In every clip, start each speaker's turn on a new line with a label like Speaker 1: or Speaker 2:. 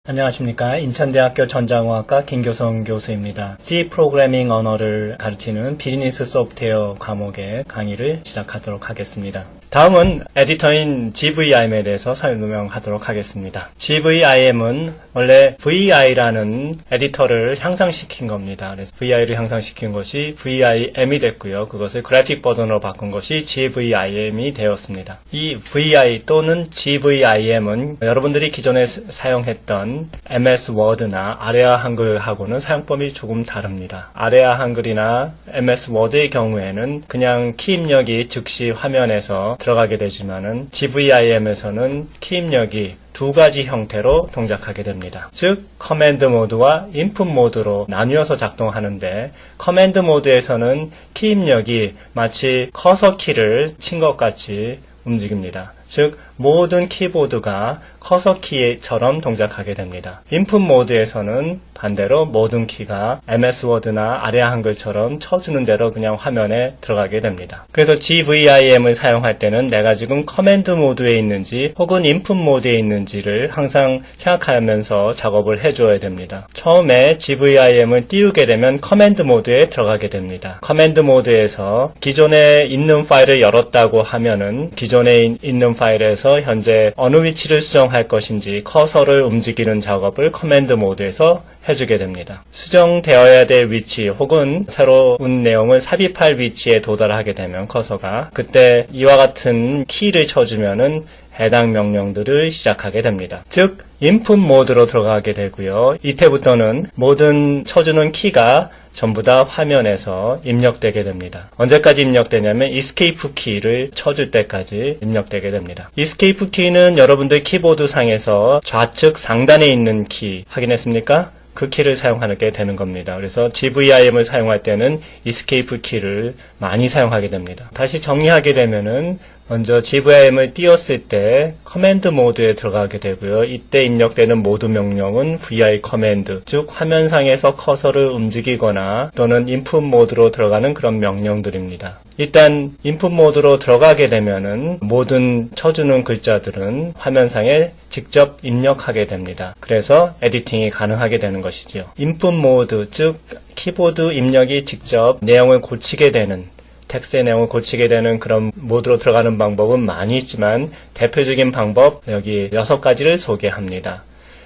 Speaker 1: 안녕하십니까. 인천대학교 전자공학과 김교성 교수입니다. C 프로그래밍 언어를 가르치는 비즈니스 소프트웨어 과목의 강의를 시작하도록 하겠습니다. 다음은 에디터인 GVIM에 대해서 설명하도록 하겠습니다. GVIM은 원래 VI라는 에디터를 향상시킨 겁니다. 그래서 VI를 향상시킨 것이 VIM이 됐고요. 그것을 그래픽 버전으로 바꾼 것이 GVIM이 되었습니다. 이 VI 또는 GVIM은 여러분들이 기존에 사용했던 MS 워드나 아레아 한글하고는 사용법이 조금 다릅니다. 아레아 한글이나 MS 워드의 경우에는 그냥 키 입력이 즉시 화면에서 들어가게 되지만은 GVIM에서는 키 입력이 두 가지 형태로 동작하게 됩니다. 즉, 커맨드 모드와 인풋 모드로 나뉘어서 작동하는데, 커맨드 모드에서는 키 입력이 마치 커서 키를 친 것 같이 움직입니다. 즉, 모든 키보드가 커서 키처럼 동작하게 됩니다. 인풋 모드에서는 반대로 모든 키가 MS 워드나 아레아 한글처럼 쳐주는 대로 그냥 화면에 들어가게 됩니다. 그래서 GVIM을 사용할 때는 내가 지금 커맨드 모드에 있는지 혹은 인풋 모드에 있는지를 항상 생각하면서 작업을 해줘야 됩니다. 처음에 GVIM을 띄우게 되면 커맨드 모드에 들어가게 됩니다. 커맨드 모드에서 기존에 있는 파일을 열었다고 하면은 기존에 있는 파일에서 현재 어느 위치를 수정할 것인지 커서를 움직이는 작업을 커맨드 모드에서 해주게 됩니다. 수정되어야 될 위치 혹은 새로운 내용을 삽입할 위치에 도달하게 되면 커서가 그때 이와 같은 키를 쳐주면은 해당 명령들을 시작하게 됩니다. 즉, 인풋 모드로 들어가게 되고요. 이때부터는 모든 쳐주는 키가 전부 다 화면에서 입력되게 됩니다. 언제까지 입력되냐면 Escape 키를 쳐줄 때까지 입력되게 됩니다. Escape 키는 여러분들 키보드 상에서 좌측 상단에 있는 키 확인했습니까? 그 키를 사용하게 되는 겁니다. 그래서 GVIM을 사용할 때는 Escape 키를 많이 사용하게 됩니다. 다시 정리하게 되면은 먼저 GVIM을 띄웠을 때 커맨드 모드에 들어가게 되고요. 이때 입력되는 모드 명령은 VI 커맨드, 즉 화면상에서 커서를 움직이거나 또는 인풋 모드로 들어가는 그런 명령들입니다. 일단 인풋 모드로 들어가게 되면은 모든 쳐주는 글자들은 화면상에 직접 입력하게 됩니다. 그래서 에디팅이 가능하게 되는 것이죠. 인풋 모드, 즉 키보드 입력이 직접 내용을 고치게 되는 텍스트의 내용을 고치게 되는 그런 모드로 들어가는 방법은 많이 있지만 대표적인 방법 여기 6가지를 소개합니다.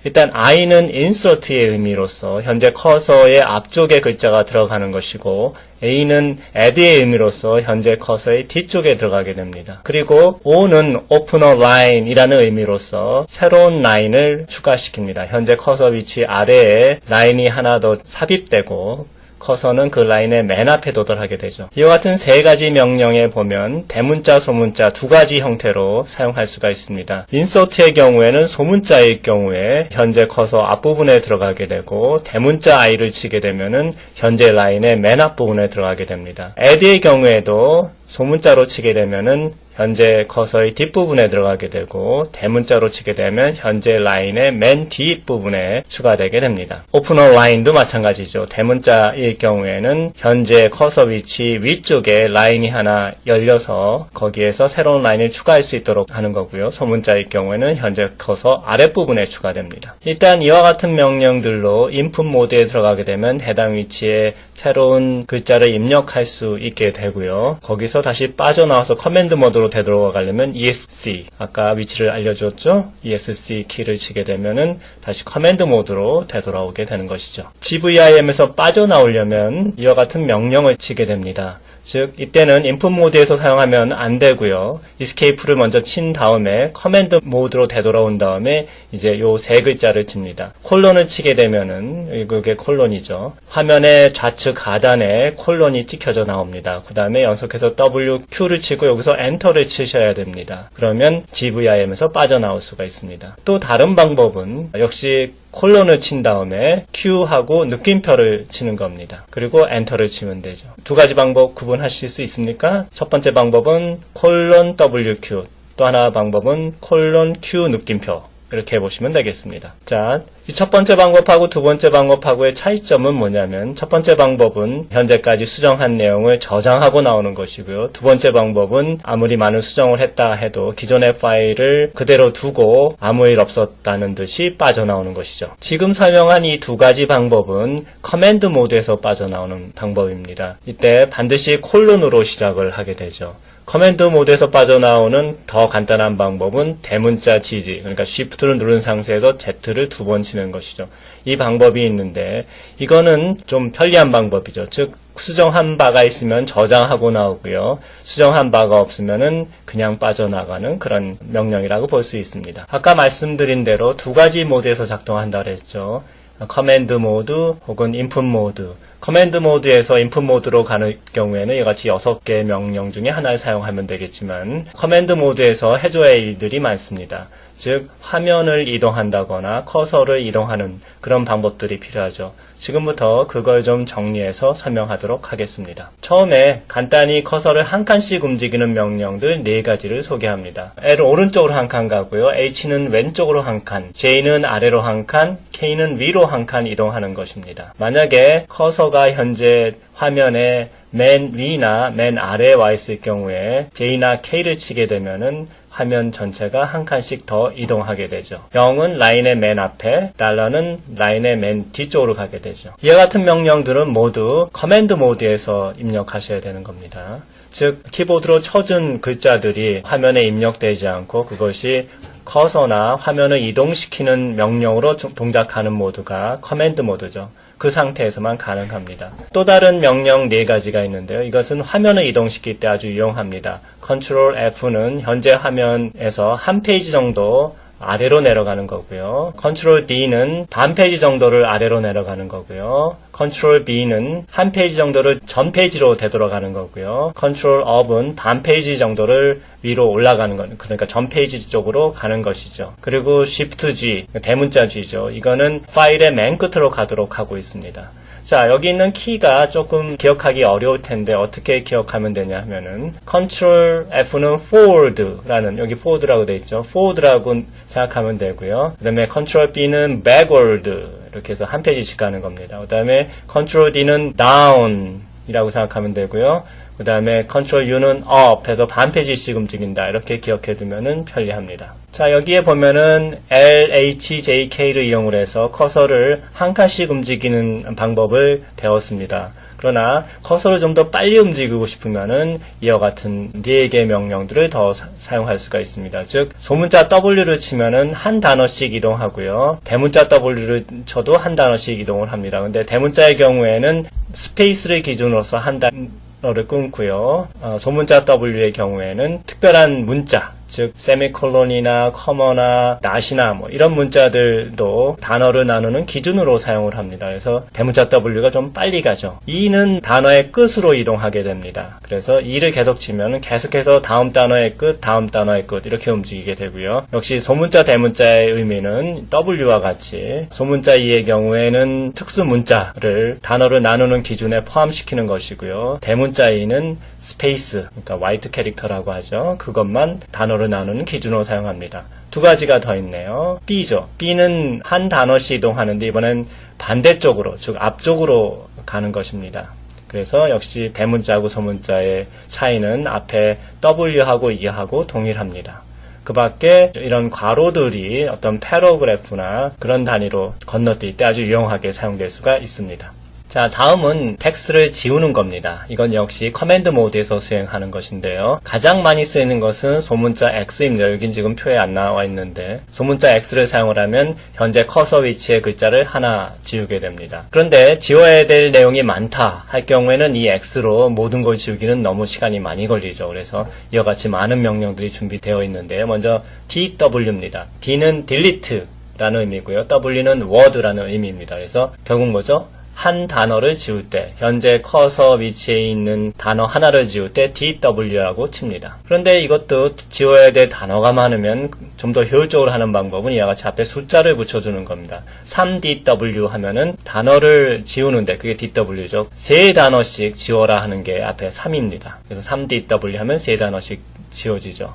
Speaker 1: 일단 I는 insert의 의미로서 현재 커서의 앞쪽에 글자가 들어가는 것이고 A는 add의 의미로서 현재 커서의 뒤쪽에 들어가게 됩니다. 그리고 O는 open a line 이라는 의미로서 새로운 라인을 추가시킵니다. 현재 커서 위치 아래에 라인이 하나 더 삽입되고 커서는 그 라인의 맨 앞에 도달하게 되죠. 이와 같은 3가지 명령에 보면 대문자, 소문자 2가지 형태로 사용할 수가 있습니다. 인서트의 경우에는 소문자일 경우에 현재 커서 앞부분에 들어가게 되고 대문자 I를 치게 되면은 현재 라인의 맨 앞부분에 들어가게 됩니다. add의 경우에도 소문자로 치게 되면은 현재 커서의 뒷부분에 들어가게 되고 대문자로 치게 되면 현재 라인의 맨 뒷부분에 추가되게 됩니다. 오프너 라인도 마찬가지죠. 대문자일 경우에는 현재 커서 위치 위쪽에 라인이 하나 열려서 거기에서 새로운 라인을 추가할 수 있도록 하는 거고요. 소문자일 경우에는 현재 커서 아랫부분에 추가됩니다. 일단 이와 같은 명령들로 인풋 모드에 들어가게 되면 해당 위치에 새로운 글자를 입력할 수 있게 되고요. 거기서 다시 빠져나와서 커맨드 모드로 되돌아가려면 ESC, 아까 위치를 알려줬죠? ESC 키를 치게 되면은 다시 커맨드 모드로 되돌아오게 되는 것이죠. GVIM에서 빠져나오려면 이와 같은 명령을 치게 됩니다. 즉 이때는 인풋 모드에서 사용하면 안 되고요. Escape를 먼저 친 다음에 커맨드 모드로 되돌아온 다음에 이제 요 3글자를 칩니다. 콜론을 치게 되면은 그게 콜론이죠. 화면의 좌측 하단에 콜론이 찍혀져 나옵니다. 그 다음에 연속해서 WQ를 치고 여기서 엔터를 치셔야 됩니다. 그러면 GVIM에서 빠져나올 수가 있습니다. 또 다른 방법은 역시 콜론을 친 다음에 Q하고 느낌표를 치는 겁니다. 그리고 엔터를 치면 되죠. 2가지 방법 구분하실 수 있습니까? 첫 번째 방법은 콜론 WQ, 또 하나 방법은 콜론 Q 느낌표. 이렇게 해보시면 되겠습니다. 자, 이 첫 번째 방법하고 두 번째 방법하고의 차이점은 뭐냐면 첫 번째 방법은 현재까지 수정한 내용을 저장하고 나오는 것이고요. 두 번째 방법은 아무리 많은 수정을 했다 해도 기존의 파일을 그대로 두고 아무 일 없었다는 듯이 빠져나오는 것이죠. 지금 설명한 이 두 가지 방법은 커맨드 모드에서 빠져나오는 방법입니다. 이때 반드시 콜론으로 시작을 하게 되죠. 커맨드 모드에서 빠져나오는 더 간단한 방법은 대문자 지지, 그러니까 Shift를 누른 상태에서 Z를 두 번 치는 것이죠. 이 방법이 있는데 이거는 좀 편리한 방법이죠. 즉 수정한 바가 있으면 저장하고 나오고요. 수정한 바가 없으면은 그냥 빠져나가는 그런 명령이라고 볼 수 있습니다. 아까 말씀드린 대로 두 가지 모드에서 작동한다고 했죠. 커맨드 모드 혹은 인풋 모드. 커맨드 모드에서 인풋 모드로 가는 경우에는 이같이 6개의 명령 중에 하나를 사용하면 되겠지만 커맨드 모드에서 해줘야 할 일들이 많습니다. 즉 화면을 이동한다거나 커서를 이동하는 그런 방법들이 필요하죠. 지금부터 그걸 좀 정리해서 설명하도록 하겠습니다. 처음에 간단히 커서를 한 칸씩 움직이는 명령들 4가지를 소개합니다. L은 오른쪽으로 한 칸 가고요. H는 왼쪽으로 한 칸, J는 아래로 한 칸, K는 위로 한 칸 이동하는 것입니다. 만약에 커서가 현재 화면에 맨 위나 맨 아래에 와 있을 경우에 J나 K를 치게 되면은 화면 전체가 한 칸씩 더 이동하게 되죠. 0은 라인의 맨 앞에, 달러는 라인의 맨 뒤쪽으로 가게 되죠. 이와 같은 명령들은 모두 커맨드 모드에서 입력하셔야 되는 겁니다. 즉 키보드로 쳐준 글자들이 화면에 입력되지 않고 그것이 커서나 화면을 이동시키는 명령으로 동작하는 모드가 커맨드 모드죠. 그 상태에서만 가능합니다. 또 다른 명령 4가지가 있는데요. 이것은 화면을 이동시킬 때 아주 유용합니다. Ctrl F는 현재 화면에서 한 페이지 정도 아래로 내려가는 거고요. Ctrl D는 반 페이지 정도를 아래로 내려가는 거고요. Ctrl B는 한 페이지 정도를 전 페이지로 되돌아가는 거고요. Ctrl Up은 반 페이지 정도를 위로 올라가는 거, 그러니까 전 페이지 쪽으로 가는 것이죠. 그리고 Shift G, 대문자 G죠. 이거는 파일의 맨 끝으로 가도록 하고 있습니다. 자, 여기 있는 키가 조금 기억하기 어려울 텐데 어떻게 기억하면 되냐 하면은 Ctrl F는 forward라는, 여기 forward라고 되어 있죠. forward라고 생각하면 되고요. 그 다음에 Ctrl B는 backward 이렇게 해서 한 페이지씩 가는 겁니다. 그 다음에 Ctrl D는 down 이라고 생각하면 되고요. 그 다음에 Ctrl U는 up 해서 반 페이지씩 움직인다. 이렇게 기억해 두면은 편리합니다. 자, 여기에 보면은 L, H, J, K를 이용을 해서 커서를 한 칸씩 움직이는 방법을 배웠습니다. 그러나 커서를 좀 더 빨리 움직이고 싶으면은 이와 같은 4개의 명령들을 더 사용할 수가 있습니다. 즉 소문자 W를 치면은 한 단어씩 이동하고요. 대문자 W를 쳐도 한 단어씩 이동을 합니다. 근데 대문자의 경우에는 스페이스를 기준으로서 한 단어를 끊고요. 소문자 W의 경우에는 특별한 문자, 즉 세미콜론이나 커머나 낫이나 뭐 이런 문자들도 단어를 나누는 기준으로 사용을 합니다. 그래서 대문자 W가 좀 빨리 가죠. E는 단어의 끝으로 이동하게 됩니다. 그래서 E를 계속 치면 계속해서 다음 단어의 끝, 다음 단어의 끝 이렇게 움직이게 되고요. 역시 소문자 대문자의 의미는 W와 같이 소문자 E의 경우에는 특수 문자를 단어를 나누는 기준에 포함시키는 것이고요. 대문자 E는 스페이스, 그러니까 화이트 캐릭터라고 하죠. 그것만 단어를 나누는 기준으로 사용합니다. 두 가지가 더 있네요. B죠. B는 한 단어씩 이동하는데 이번엔 반대쪽으로, 즉 앞쪽으로 가는 것입니다. 그래서 역시 대문자하고 소문자의 차이는 앞에 W하고 E하고 동일합니다. 그 밖에 이런 괄호들이 어떤 패러그래프나 그런 단위로 건너뛸 때 아주 유용하게 사용될 수가 있습니다. 자, 다음은 텍스트를 지우는 겁니다. 이건 역시 커맨드 모드에서 수행하는 것인데요. 가장 많이 쓰이는 것은 소문자 X입니다. 여긴 지금 표에 안 나와 있는데 소문자 X를 사용을 하면 현재 커서 위치의 글자를 하나 지우게 됩니다. 그런데 지워야 될 내용이 많다 할 경우에는 이 X로 모든 걸 지우기는 너무 시간이 많이 걸리죠. 그래서 이와 같이 많은 명령들이 준비되어 있는데요. 먼저 DW입니다. D는 delete라는 의미고요. W는 word라는 의미입니다. 그래서 결국 뭐죠? 한 단어를 지울 때 현재 커서 위치에 있는 단어 하나를 지울 때 DW라고 칩니다. 그런데 이것도 지워야 될 단어가 많으면 좀 더 효율적으로 하는 방법은 이와 같이 앞에 숫자를 붙여주는 겁니다. 3DW 하면은 단어를 지우는데 그게 DW죠. 3단어씩 지워라 하는 게 앞에 3입니다. 그래서 3DW 하면 3단어씩 지워지죠.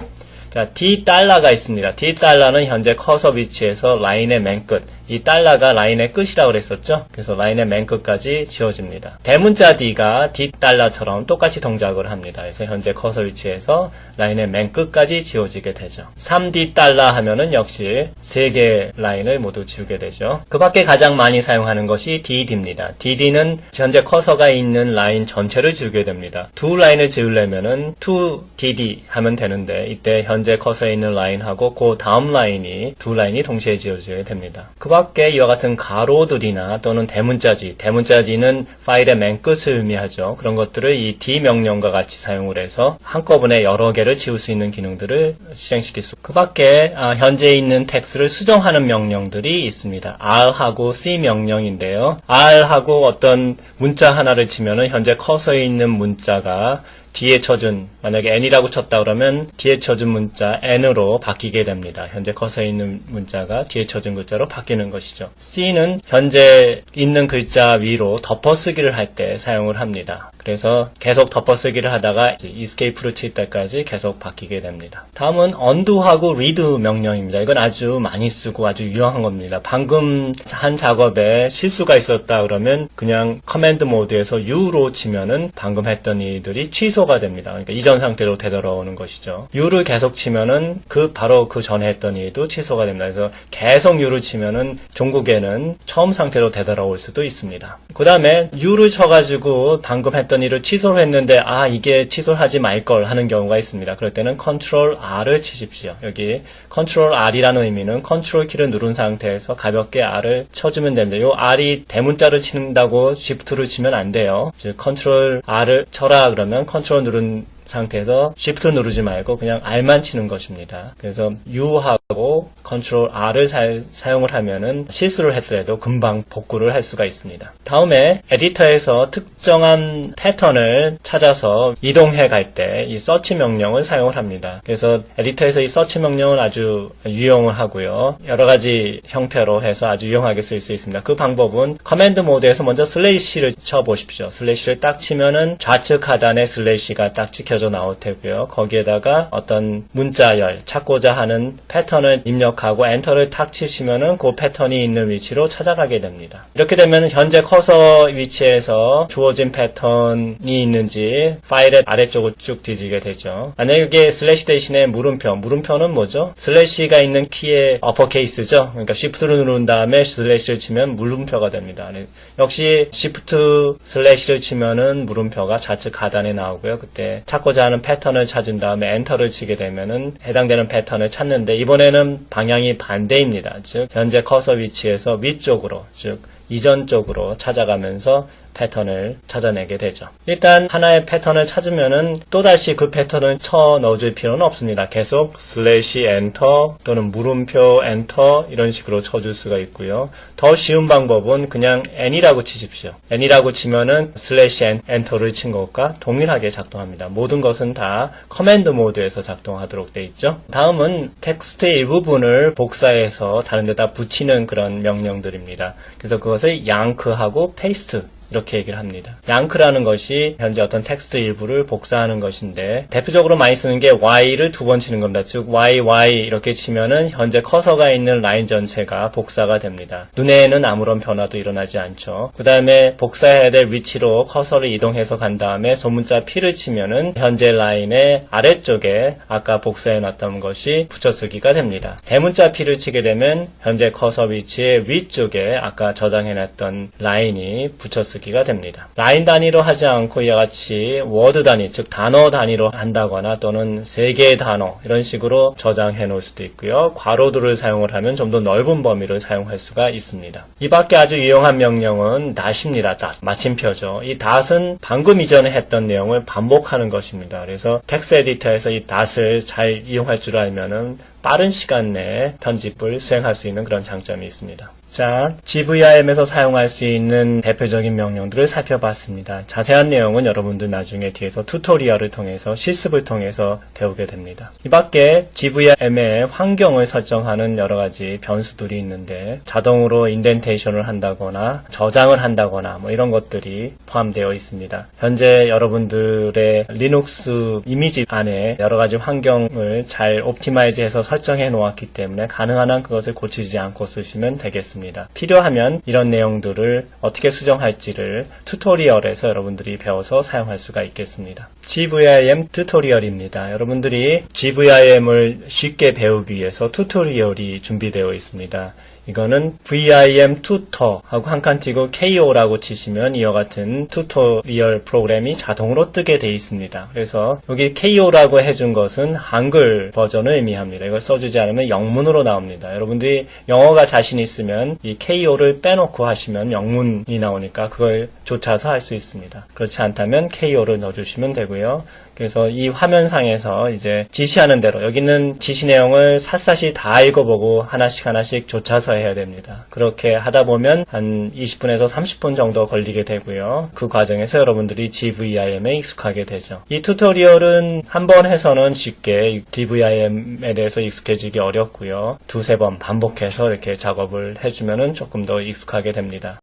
Speaker 1: 자, $가 있습니다. $는 현재 커서 위치에서 라인의 맨 끝. 이 달러가 라인의 끝이라고 그랬었죠. 그래서 라인의 맨 끝까지 지워집니다. 대문자 D가 $처럼 똑같이 동작을 합니다. 그래서 현재 커서 위치에서 라인의 맨 끝까지 지워지게 되죠. $3D 하면은 역시 3개의 라인을 모두 지우게 되죠. 그 밖에 가장 많이 사용하는 것이 DD입니다. DD는 현재 커서가 있는 라인 전체를 지우게 됩니다. 두 라인을 지우려면은 2DD 하면 되는데 이때 현재 커서에 있는 라인하고 그 다음 라인이 두 라인이 동시에 지워져야 됩니다. 그 밖에 이와 같은 가로들이나 또는 대문자지는 파일의 맨 끝을 의미하죠. 그런 것들을 이 D 명령과 같이 사용을 해서 한꺼번에 여러 개를 지울 수 있는 기능들을 실행시킬 수. 그 밖에 현재 있는 텍스트를 수정하는 명령들이 있습니다. R하고 C 명령인데요. R하고 어떤 문자 하나를 치면은 현재 커서에 있는 문자가 뒤에 쳐준, 만약에 n이라고 쳤다 그러면 뒤에 쳐준 문자 n으로 바뀌게 됩니다. 현재 커서에 있는 문자가 뒤에 쳐준 글자로 바뀌는 것이죠. C는 현재 있는 글자 위로 덮어쓰기를 할 때 사용을 합니다. 그래서 계속 덮어쓰기를 하다가 escape를 칠 때까지 계속 바뀌게 됩니다. 다음은 undo하고 read 명령입니다. 이건 아주 많이 쓰고 아주 유용한 겁니다. 방금 한 작업에 실수가 있었다 그러면 그냥 커맨드 모드에서 U로 치면은 방금 했던 일들이 취소가 됩니다. 그러니까 이전 상태로 되돌아오는 것이죠. U를 계속 치면은 바로 그 전에 했던 일도 취소가 됩니다. 그래서 계속 U를 치면은 종국에는 처음 상태로 되돌아올 수도 있습니다. 그 다음에 U를 쳐가지고 방금 했던 일을 취소를 했는데 이게 취소하지 말걸 하는 경우가 있습니다. 그럴 때는 Ctrl R을 치십시오. 여기 Ctrl R이라는 의미는 Ctrl 키를 누른 상태에서 가볍게 R을 쳐주면 됩니다. 이 R이 대문자를 친다고 Shift를 치면 안 돼요. 즉 Ctrl R을 쳐라 그러면 Ctrl 누른 상태에서 Shift 누르지 말고 그냥 R만 치는 것입니다. 그래서 U하고 Ctrl R을 사용을 하면은 실수를 했더라도 금방 복구를 할 수가 있습니다. 다음에 에디터에서 특정한 패턴을 찾아서 이동해 갈 때 이 서치 명령을 사용을 합니다. 그래서 에디터에서 이 서치 명령은 아주 유용을 하고요. 여러 가지 형태로 해서 아주 유용하게 쓸 수 있습니다. 그 방법은 커맨드 모드에서 먼저 슬래시를 쳐보십시오. 슬래시를 딱 치면은 좌측 하단에 슬래시가 딱 찍혀져 나올 테고요. 거기에다가 어떤 문자열, 찾고자 하는 패턴을 입력하고 엔터를 탁 치시면은 그 패턴이 있는 위치로 찾아가게 됩니다. 이렇게 되면 현재 커서 위치에서 주어진 패턴이 있는지 파일의 아래쪽으로 쭉 뒤지게 되죠. 만약에 이게 슬래시 대신에 물음표는 뭐죠? 슬래시가 있는 키의 어퍼케이스죠. 그러니까 Shift를 누른 다음에 슬래시를 치면 물음표가 됩니다. 역시 Shift 슬래시를 치면은 물음표가 좌측 하단에 나오고요. 그때 찾고자 하는 패턴을 찾은 다음에 엔터를 치게 되면은 해당되는 패턴을 찾는데 이번에는 방향이 반대입니다. 즉 현재 커서 위치에서 위쪽으로, 즉 이전 쪽으로 찾아가면서 패턴을 찾아내게 되죠. 일단 하나의 패턴을 찾으면은 또다시 그 패턴을 쳐 넣어줄 필요는 없습니다. 계속 슬래시 엔터 또는 물음표 엔터 이런 식으로 쳐줄 수가 있고요. 더 쉬운 방법은 그냥 n이라고 치십시오. n이라고 치면은 슬래시 엔터를 친 것과 동일하게 작동합니다. 모든 것은 다 커맨드 모드에서 작동하도록 되어 있죠. 다음은 텍스트의 일부분을 복사해서 다른 데다 붙이는 그런 명령들입니다. 그래서 그것을 양크하고 페이스트 이렇게 얘기를 합니다. 양크라는 것이 현재 어떤 텍스트 일부를 복사하는 것인데 대표적으로 많이 쓰는 게 Y를 두 번 치는 겁니다. 즉 Y 이렇게 치면은 현재 커서가 있는 라인 전체가 복사가 됩니다. 눈에는 아무런 변화도 일어나지 않죠. 그 다음에 복사해야 될 위치로 커서를 이동해서 간 다음에 소문자 P를 치면은 현재 라인의 아래쪽에 아까 복사해 놨던 것이 붙여쓰기가 됩니다. 대문자 P를 치게 되면 현재 커서 위치의 위쪽에 아까 저장해 놨던 라인이 붙여쓰기 가 됩니다. 라인 단위로 하지 않고 이와 같이 워드 단위, 즉 단어 단위로 한다거나 또는 3개의 단어 이런 식으로 저장해 놓을 수도 있고요. 괄호들을 사용을 하면 좀 더 넓은 범위를 사용할 수가 있습니다. 이 밖에 아주 유용한 명령은 dot입니다. dot, 마침표죠. 이 dot은 방금 이전에 했던 내용을 반복하는 것입니다. 그래서 텍스트 에디터에서 이 dot을 잘 이용할 줄 알면은 빠른 시간 내에 편집을 수행할 수 있는 그런 장점이 있습니다. 자, GVIM에서 사용할 수 있는 대표적인 명령들을 살펴봤습니다. 자세한 내용은 여러분들 나중에 뒤에서 튜토리얼을 통해서 실습을 통해서 배우게 됩니다. 이 밖에 GVIM의 환경을 설정하는 여러 가지 변수들이 있는데 자동으로 인덴테이션을 한다거나 저장을 한다거나 뭐 이런 것들이 포함되어 있습니다. 현재 여러분들의 리눅스 이미지 안에 여러 가지 환경을 잘 옵티마이즈해서 설정해 놓았기 때문에 가능한 한 그것을 고치지 않고 쓰시면 되겠습니다. 필요하면 이런 내용들을 어떻게 수정할지를 튜토리얼에서 여러분들이 배워서 사용할 수가 있겠습니다. GVIM 튜토리얼입니다. 여러분들이 GVIM을 쉽게 배우기 위해서 튜토리얼이 준비되어 있습니다. 이거는 VIM 튜터 하고 한 칸 띄고 KO라고 치시면 이와 같은 튜토리얼 프로그램이 자동으로 뜨게 되어 있습니다. 그래서 여기 KO라고 해준 것은 한글 버전을 의미합니다. 이걸 써주지 않으면 영문으로 나옵니다. 여러분들이 영어가 자신 있으면 이 KO를 빼놓고 하시면 영문이 나오니까 그걸 쫓아서 할 수 있습니다. 그렇지 않다면 KO를 넣어주시면 되고요. 그래서 이 화면상에서 이제 지시하는 대로 여기는 지시 내용을 샅샅이 다 읽어보고 하나씩 쫓아서 해야 됩니다. 그렇게 하다 보면 한 20분에서 30분 정도 걸리게 되고요. 그 과정에서 여러분들이 GVIM에 익숙하게 되죠. 이 튜토리얼은 한 번 해서는 쉽게 GVIM에 대해서 익숙해지기 어렵고요. 두세 번 반복해서 이렇게 작업을 해주면 조금 더 익숙하게 됩니다.